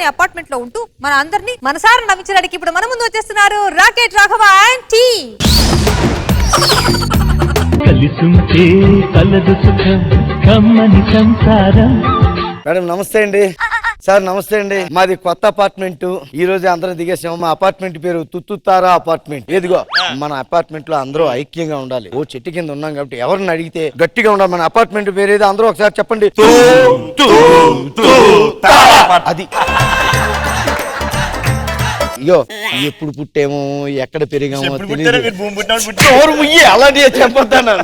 అనే అపార్ట్మెంట్ లో ఉంటూ మన అందరినీ మనసారా నవ్వించడానికి ఇప్పుడు మన ముందు వచ్చేస్తున్నారు రాకెట్ రాఘవ ఆంటీ. కలిసుంటే కలదు సుఖం కమ్మని సంసారం. మేడం నమస్తే అండి. సార్ నమస్తే అండి. మాది కొత్త అపార్ట్మెంట్. ఈ రోజు అందరం దిగేసాము. మా అపార్ట్మెంట్ పేరు తుత్తుతారా అపార్ట్మెంట్. ఏదిగో మన అపార్ట్మెంట్ లో అందరూ ఐక్యంగా ఉండాలి. ఓ చెట్టు కింద ఉన్నాం కాబట్టి ఎవరిని అడిగితే గట్టిగా ఉండాలి. మన అపార్ట్మెంట్ పేరు ఏదో అందరూ ఒకసారి చెప్పండి. అది అయ్యో ఎప్పుడు పుట్టామో ఎక్కడ పెరిగామో తెలియదు. అలాంటి చెప్పొద్దాను.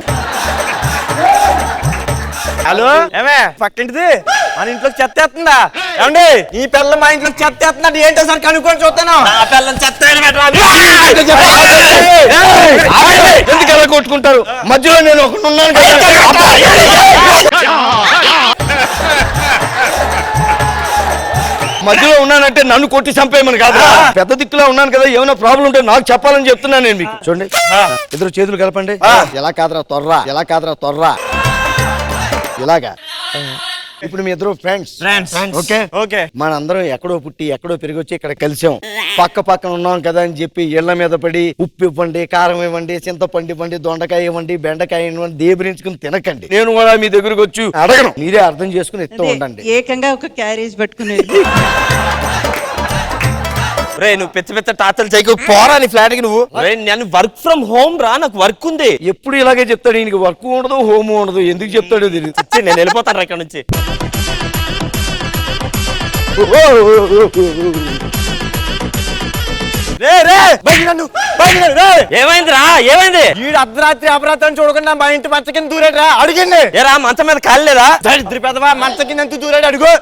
హలో ఏమే పక్కింటిది మన ఇంట్లోకి చెత్త వేస్తుందా? ఏమండి ఈ పిల్ల మా ఇంట్లోకి చెత్త వేస్తున్నాడు ఏంటో సార్ కనుక్కొని చూస్తాను. ఆ పిల్లని చెత్త ఎందుకు ఎలా కొట్టుకుంటారు? మధ్యలో నేను ఒకడున్నాను కదా. మధ్యలో ఉన్నానంటే నన్ను కొట్టి చంపేయమని కాదు, పెద్ద దిక్కులో ఉన్నాను కదా. ఏమైనా ప్రాబ్లం ఉంటే నాకు చెప్పాలని చెప్తున్నాను నేను మీకు. చూడండి ఇద్దరు చేతులు కలపండి. ఎలా కాదరా తొర్రా, ఎలా కాదరా తొర్రా, ఇలాగా. ఇప్పుడు మీ ఇద్దరు ఫ్రెండ్స్. ఓకే ఓకే మనందరం ఎక్కడో పుట్టి ఎక్కడో పెరిగి వచ్చి ఇక్కడ కలిసాం. పక్క పక్కన ఉన్నాం కదా అని చెప్పి ఇళ్ల మీద పడి ఉప్పు ఇవ్వండి, కారం ఇవ్వండి, చింతపండు ఇవ్వండి, దొండకాయ ఇవ్వండి, బెండకాయ ఇవ్వండి, దేబరించుకుని తినకండి. నేను కూడా మీ దగ్గరకు వచ్చి అడగను, మీరే అర్థం చేసుకుని ఇస్తూ ఉండండి. ఏకంగా ఒక క్యారేజ్ పెట్టుకునేది. రే నువ్వు పెద్ద పెద్ద టార్చర్ చేయకు, పోరా నీ ఫ్లాట్ కి. నువ్వు నేను వర్క్ ఫ్రమ్ హోమ్ రా, నాకు వర్క్ ఉంది. ఎప్పుడు ఇలాగే చెప్తాడు. ఈయనకి వర్క్ ఉండదు, హోమ్ ఉండదు. ఎందుకు చెప్తాడో తెలియదు. నేను వెళ్ళిపోతాను ఇక్కడ నుంచి. ఏమైందిరా? ఏమైంది? వీడు అర్ధరాత్రి అపరాత్రి చూడకుండా మా ఇంటి మంచ కింద దూరాడు రా. అడిగండి ఏరా మంచం మీద కాలేదా? దరిద్ర పెద్దవా మంచ కింద ఎంత దూరాడు అడుగు.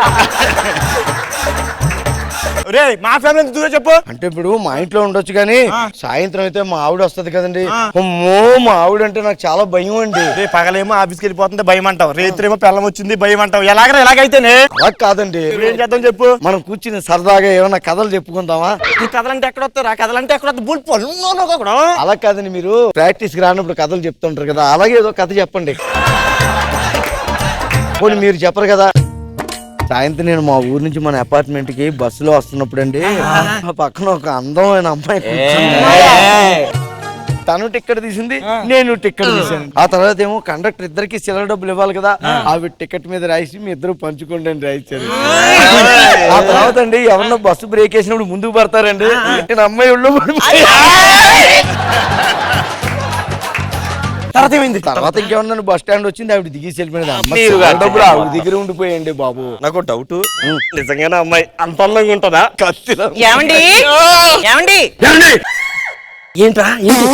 రే మా ఫ్యామిలీ ఎంత దూరం చెప్పు. అంటే ఇప్పుడు మా ఇంట్లో ఉండొచ్చు కానీ సాయంత్రం అయితే మా ఆవిడ వస్తుంది కదండి. అమ్మో మా ఆవిడ అంటే నాకు చాలా భయం అండి. రే పగలేమో ఆఫీస్కి వెళ్ళిపోతుంది భయం అంటావు, రేత్రేమో పిల్లం వచ్చింది భయం అంటావు. ఎలాగైతేనే అలా కాదండి. ఏం చేద్దాం చెప్పు. మనం కూర్చుని సరదాగా ఏమైనా కథలు చెప్పుకుందామా? ఈ కథలంటే ఎక్కడ వస్తారా? కథలంటే ఎక్కడ వస్తా? అలా కాదండి, మీరు ప్రాక్టీస్ కి రానప్పుడు కథలు చెప్తుంటారు కదా, అలాగే ఏదో కథ చెప్పండి. పోనీ మీరు చెప్పరు కదా. సాయంత్రం నేను మా ఊరు నుంచి మన అపార్ట్మెంట్ కి బస్సులో వస్తున్నప్పుడు అండి పక్కన ఒక అందమైన అమ్మాయి తను టికెట్ తీసింది, నేను టికెట్ తీసాను. ఆ తర్వాత ఏమో కండక్టర్ ఇద్దరికి చిల్లర డబ్బులు ఇవ్వాలి కదా, అవి టికెట్ మీద రాసి మీ ఇద్దరు పంచుకోండి అని రాయించారు. ఆ తర్వాత అండి ఎవరన్నా బస్సు బ్రేక్ వేసినప్పుడు ముందుకు పడతారండి, నేను అమ్మాయి ఒళ్ళు తర్వాత ఇంకేమన్నా బస్ స్టాండ్ వచ్చింది, ఆవిడ దిగేసి వెళ్ళిపోయింది. డబ్బులు ఆవిడ దగ్గర ఉండిపోయండి బాబు. నాకు డౌట్, నిజంగానే అమ్మాయి అంత అందంగా ఉంటుందా? ఏమండి ఏమండి ఏంట్రా ఏంటి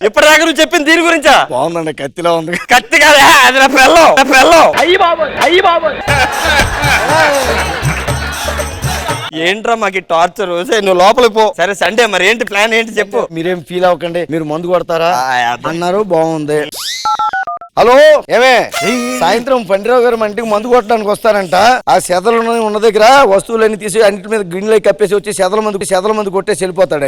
ఎప్పటిదాకా నువ్వు చెప్పింది దీని గురించా? బాగుందండి, కత్తిలా ఉంది. కత్తి కాదా అది, నా పిల్లం నా పిల్లం. అయ్యి బాబు ఏంట్రా మాకు టార్చర్. నువ్వు లోపలికి పో. సరే సండే మరి ఏంటి ప్లాన్ ఏంటి చెప్పు. మీరేం ఫీల్ అవ్వకండి, మీరు మందు కొడతారా అన్నారు, బాగుంది. హలో ఏమే, సాయంత్రం పండిరావు గారు మన ఇంటికి మందు కొట్టడానికి వస్తారంట. ఆ సెదలు ఉన్న దగ్గర వస్తువులన్నీ తీసి అన్నిటి మీద గిన్నెలు కప్పేసి వచ్చి సెదల మందు కొట్టేసి వెళ్ళిపోతాడు.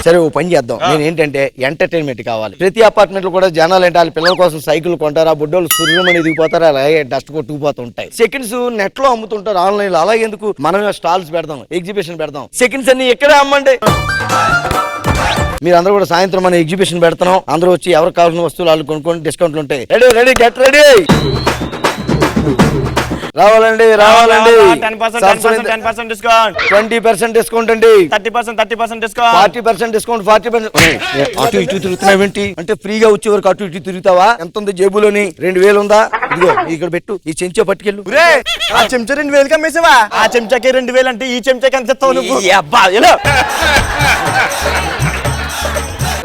సరే ఓ పని చేద్దాం, నేను ఏంటంటే ఎంటర్టైన్మెంట్ కావాలి. ప్రతి అపార్ట్మెంట్ లో కూడా జనాలు ఏంటి వాళ్ళ పిల్లల కోసం సైకిల్ కొంటారు, ఆ బుడ్డోళ్ళు సూర్యమని దిగిపోతారు, అలాగే డస్ట్ కొట్టుకుపోతుంటాయి. సెకండ్స్ నెట్ లో అమ్ముతుంటారు, ఆన్లైన్ లో. అలాగే ఎందుకు మనమే స్టాల్స్ పెడదాం, ఎగ్జిబిషన్ పెడదాం. సెకండ్స్ అన్ని ఎక్కడే అమ్మండి. మీరందరూ కూడా సాయంత్రం మనం ఎగ్జిబిషన్ పెడతాం. అందరూ వచ్చి ఎవరికి కావాల్సిన వస్తువులు వాళ్ళు కొనుక్కొని డిస్కౌంట్లు ఉంటాయి. Ready ready get ready. రావాలండి రావాలండి. 10% డిస్కౌంట్, 20% డిస్కౌంట్ అండి, 30% డిస్కౌంట్, 40% డిస్కౌంట్, 40%. అటు ఇటు తిరుగుతున్నావేంటి అంటే ఫ్రీగా వచ్చే వరకు అటు ఇటు తిరుగుతావా? ఎంత ఉంది జేబులోని? 2000 ఉందా? ఇదిగో ఇక్కడ పెట్టు, ఈ చెంచా పట్టుకెళ్ళు. ఆ చెంచా 2000 కమ్మేసావా? ఆ చెంచాకి 2000 అంటే ఈ చెంచాకి ఎంత ఇస్తావు నువ్వు?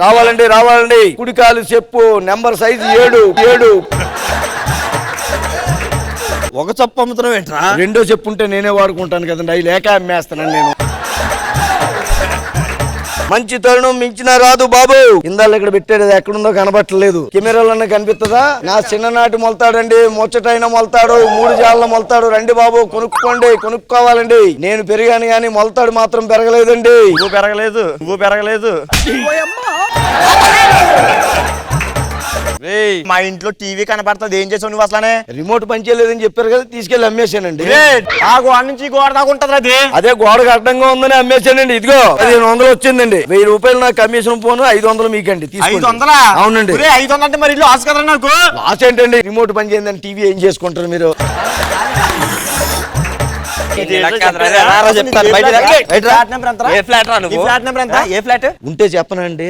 రావాలండి రావాలండి. కుడికాలు చెప్పు, నెంబర్ సైజు 7. ఒక చెప్పు అమ్ముతున్నావు ఏంట్రా? రెండో చెప్పు ఉంటే నేనే వాడుకుంటాను కదండి, అవి లేక అమ్మేస్తాను నేను. మంచి తరుణం మించిన రాదు బాబు. ఇందాలు ఇక్కడ పెట్టాడు, అది ఎక్కడుందో కనబట్టలేదు. కెమెరాలన్నా కనిపిస్తుందా? నా చిన్ననాటి మొలతాడండి, ముచ్చటైన మొలతాడు, 3 జాళ్ళ మొలతాడు. రండి బాబు కొనుక్కోండి, కొనుక్కోవాలండి. నేను పెరిగాను గాని మొలతాడు మాత్రం పెరగలేదండి. నువ్వు పెరగలేదు. మా ఇంట్లో టీవీ కనపడుతుంది, ఏం చేసావు నువ్వు అసలనే? రిమోట్ పనిచేయలేదని చెప్పారు కదా, తీసుకెళ్లి అమ్మేశానండి. ఆ గోడ నుంచి గోడ దాకా ఉంటది అది. అదే గోడకు అడ్డంగా ఉందని అమ్మేశానండి. ఇదిగో 1500 వచ్చిందండి. 1000 రూపాయలు నాకు కమిషన్ పోను, 500 మీకండి. 500? అవునండి. 500 అంటే మరి ఇల్లు ఆశ కదా నాకు. లాస్ ఏంటండి, రిమోట్ పని చేయండి, టీవీ ఏం చేసుకుంటారు మీరు? ఉంటే చెప్పనండి.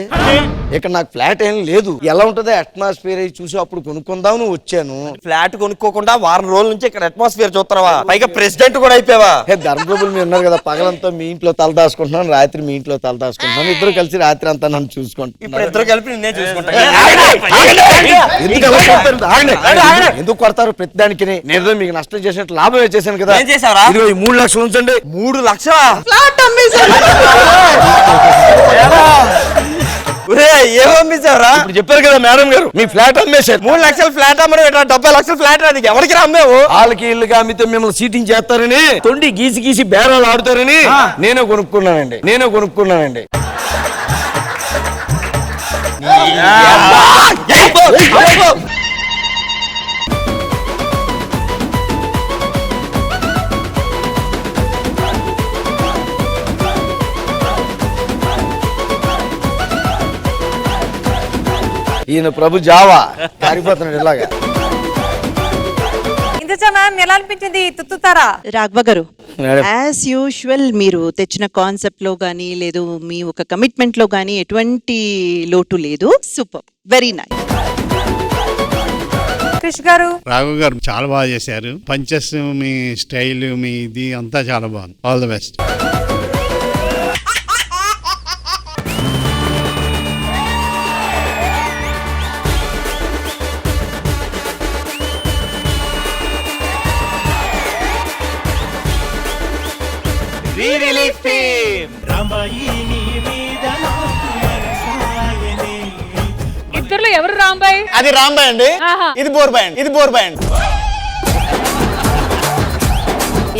ఇక్కడ నాకు ఫ్లాట్ ఏం లేదు. ఎలా ఉంటదో అట్మాస్ఫియర్ చూసి అప్పుడు కొనుక్కుందాం వచ్చాను. ఫ్లాట్ కొనుక్కోకుండా వారం రోజుల నుంచి ఇక్కడ అట్మాస్ఫియర్ చూస్తావా? పైగా ప్రెసిడెంట్ కూడా అయిపోయావా? ధర్మప్రభులు మీరు ఉన్నారు కదా, పగలంతా మీ ఇంట్లో తలదాచుకుంటున్నాను, రాత్రి మీ ఇంట్లో తలదాచుకుంటున్నాను. ఇద్దరు కలిసి రాత్రి అంతా నన్ను చూసుకుంటున్నారు. ఇద్దరు కలిపి నిన్నే చూసుకుంటా. ఎందుకు కొడతారు ప్రతి దానికి? నేను మీకు నష్టం చేసినట్టు లాభం చేశాను కదా. ఏం చేసావురా? ఇదిగో ఈ 3 లక్షలు ఉంచండి. 3 లక్షలా? ఏం అమ్మేశావురా? ఇప్పుడు చెప్పారు కదా మేడం గారు, మీ ఫ్లాట్ అమ్మేశారు. 3 లక్షల ఫ్లాట్ అమ్మడం 70 లక్షల ఫ్లాట్ అది ఎవరికి అమ్మేవు? వాళ్ళకి ఇల్లుగా అమ్మితే మిమ్మల్ని సీటింగ్ చేస్తారని, తొండి గీసి గీసి బేరాలు ఆడుతారని నేనే కొనుక్కున్నానండి. ఈయన ప్రభు జావా కారిపోతున్నాడు ఇలాగా. ఇంద్రజ మ్యామ్ ఎలా అనిపించింది తుత్తుతారా? రాఘవ గారు, మేడం. యాజ్ యూజువల్ మీరు తెచ్చిన కాన్సెప్ట్ లో గానీ లేదు మీ ఒక కమిట్మెంట్ లో గానీ ఎటువంటి లోటు లేదు. Super, very nice. క్రిష్ గారు, రాఘవ్ గారు చాలా బాగా చేశారు. పంచెస్, మీ స్టైల్, మీ ఇది అంతా చాలా బాగుంది. All the best. ఇద్దరులో ఎవరు రాంబాయ్? అది రాంబాయ్ అండి, ఇది బోర్బాయ్ అండి.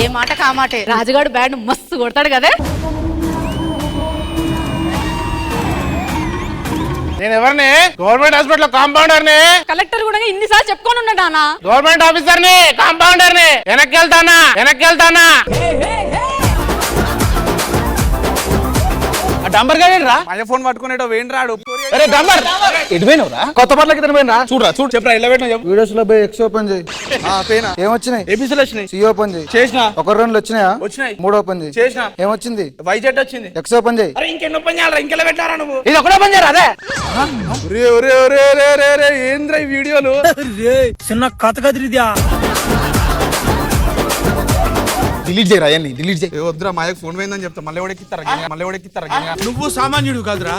ఏ మాట కామాటే, రాజుగాడు బ్యాండ్ మస్తు కొడతాడు కదా. నేను ఎవరిని? గవర్నమెంట్ హాస్పిటల్ కాంపౌండర్ ని. కలెక్టర్ కూడా ఇన్నిసార్లు చెప్పుకొని ఉన్నాడు నాన్న. గవర్నమెంట్ ఆఫీసర్ ని, కాంపౌండర్ ని. వెనక్కి వెళ్తానా. డంబర్ గాడేరా माझ्या ఫోన్ పట్టుకునేటో వేండ్రాడు. అరే డంబర్ ఎటు పోయినవురా? కొత్త పట్లకి ఎటు పోయినరా? చూడరా చెప్పరా, ఇలా పెట్టినా చెప్పు. వీడియోస్ లో పోయి ఎక్స్ ఓపెన్ చేయి. పేనా ఏమొచ్చినాయి? ఏబీసీలు వచ్చినాయి. సి ఓపెన్ చేయి. చేసినా. 1-2 వచ్చినాయా? వచ్చినాయి. 3 ఓపెన్ చేయి. చేసినా. ఏమొచ్చింది? వైజెట్ వచ్చింది. ఎక్స్ ఓపెన్ చేయి. అరే ఇంకెన్ని ఓపెన్ చేయాలరా? ఇంకెలా పెట్టారా నువ్వు? ఇది ఒకటే ఓపెన్ చేయరా? అదే ఒరే ఏంద్రా ఈ వీడియోలు? చిన్న కథ కదిరిద్యా. డిలీట్ చేయరా, డిలీట్ చేయి. వద్దురా, మాయకు ఫోన్ పోయిందని చెప్తా. మళ్ళీ ఎవడెక్కిస్తారా? నువ్వు సామాన్యుడు కాదురా.